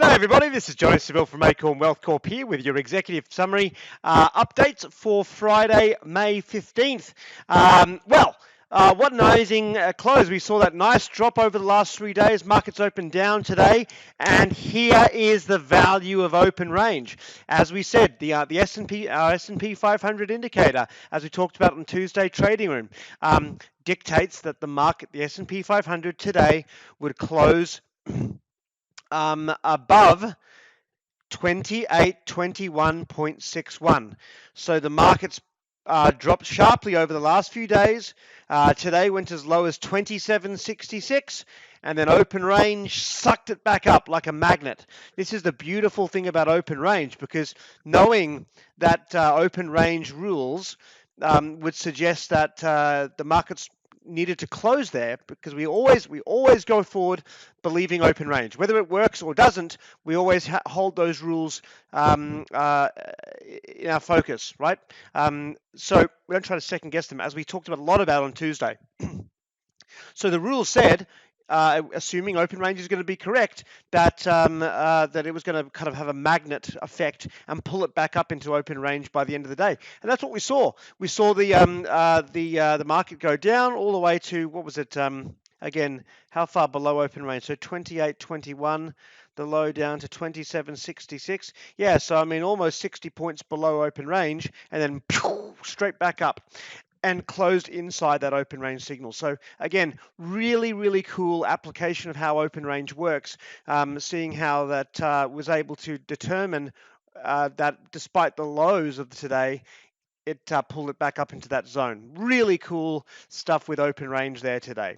G'day everybody, this is Johnny Seville from Acorn Wealth Corp here with your executive summary updates for Friday, May 15th. What an amazing close. We saw that nice drop over the last 3 days. Markets opened down today, and here is the value of open range. As we said, the S&P 500 indicator, as we talked about on Tuesday Trading Room, dictates that the S&P 500 today would close above 2821.61. So the market's dropped sharply over the last few days. Today went as low as 2766, and then open range sucked it back up like a magnet. This is the beautiful thing about open range, because knowing that open range rules would suggest that the market's needed to close there, because we always go forward believing open range. Whether it works or doesn't, we always hold those rules in our focus, right? So we don't try to second guess them, as we talked about a lot about on Tuesday. So the rule said, assuming open range is going to be correct, that that it was going to kind of have a magnet effect and pull it back up into open range by the end of the day, and that's what we saw. We saw the market go down all the way to, what was it? Again, how far below open range? So 28.21. The low down to 27.66. Yeah, so I mean almost 60 points below open range, and then straight back up and closed inside that open range signal. So again, really cool application of how open range works, seeing how that was able to determine that despite the lows of today, it pulled it back up into that zone. Really cool stuff with open range there today.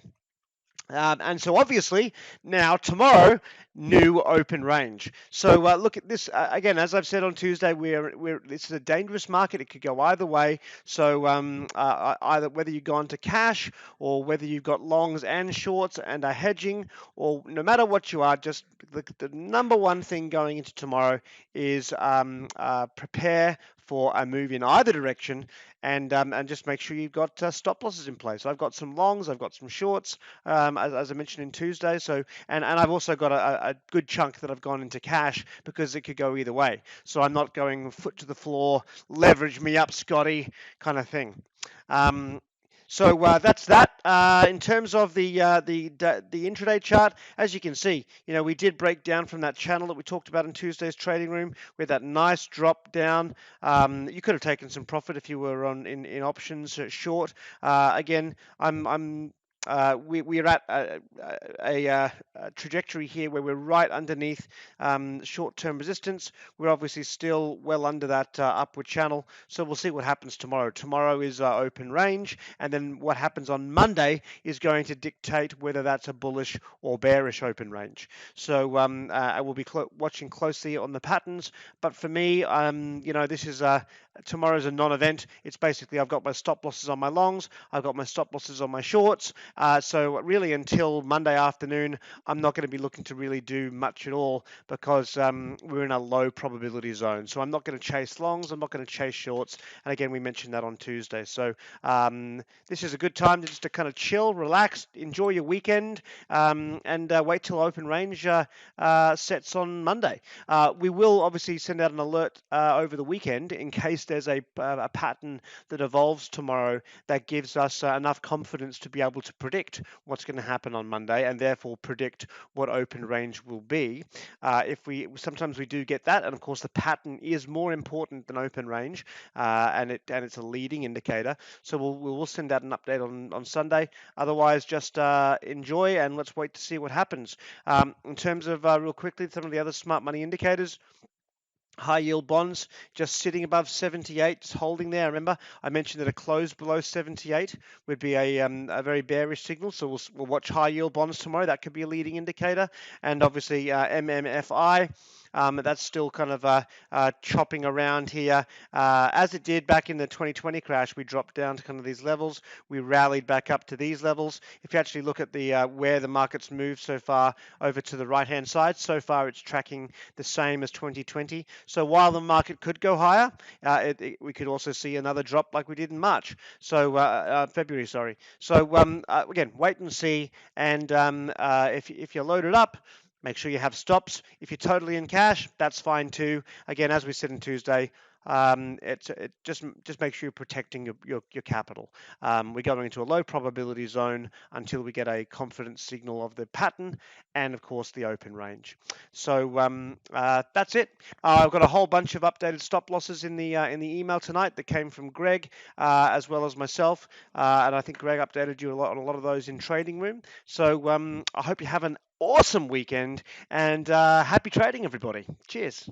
And so obviously now tomorrow, new open range. So look at this again. As I've said on Tuesday, this is a dangerous market. It could go either way. So either whether you go into cash, or whether you've got longs and shorts and are hedging, or no matter what you are, just the number one thing going into tomorrow is prepare for a move in either direction, and just make sure you've got stop losses in place. So I've got some longs, I've got some shorts, as I mentioned in Tuesday. So and I've also got a good chunk that I've gone into cash, because it could go either way. So I'm not going foot to the floor, leverage me up, Scotty, kind of thing. So that's that. In terms of the intraday chart, as you can see, we did break down from that channel that we talked about in Tuesday's trading room with that nice drop down. You could have taken some profit if you were in options short. Again, we're at a trajectory here where we're right underneath short-term resistance. We're obviously still well under that upward channel, so we'll see what happens tomorrow. Tomorrow is open range, and then what happens on Monday is going to dictate whether that's a bullish or bearish open range. So I will be watching closely on the patterns, but for me, this is tomorrow's a non-event. It's basically I've got my stop losses on my longs, I've got my stop losses on my shorts. So really until Monday afternoon, I'm not going to be looking to really do much at all, because we're in a low probability zone. So I'm not going to chase longs, I'm not going to chase shorts. And again, we mentioned that on Tuesday. So this is a good time to kind of chill, relax, enjoy your weekend, and wait till open range sets on Monday. We will obviously send out an alert over the weekend in case there's a pattern that evolves tomorrow that gives us enough confidence to be able to predict what's going to happen on Monday, and therefore predict what open range will be. Sometimes we do get that, and of course the pattern is more important than open range, and it's a leading indicator. So we'll send out an update on Sunday. Otherwise, just enjoy, and let's wait to see what happens. In terms of real quickly, some of the other smart money indicators. High yield bonds just sitting above 78, just holding there. Remember, I mentioned that a close below 78 would be a very bearish signal. So we'll watch high yield bonds tomorrow. That could be a leading indicator. And obviously MMFI. That's still kind of chopping around here. As it did back in the 2020 crash, we dropped down to kind of these levels. We rallied back up to these levels. If you actually look at the where the market's moved so far over to the right-hand side, so far it's tracking the same as 2020. So while the market could go higher, we could also see another drop like we did in March. So February, sorry. So again, wait and see. And if you're loaded up, Make sure you have stops. If you're totally in cash, that's fine too. Again, as we said on Tuesday, it just make sure you're protecting your capital. We're going into a low probability zone until we get a confident signal of the pattern and, of course, the open range. So that's it. I've got a whole bunch of updated stop losses in the email tonight that came from Greg as well as myself, and I think Greg updated you on a lot of those in Trading Room. So I hope you have an awesome weekend and happy trading, everybody. Cheers.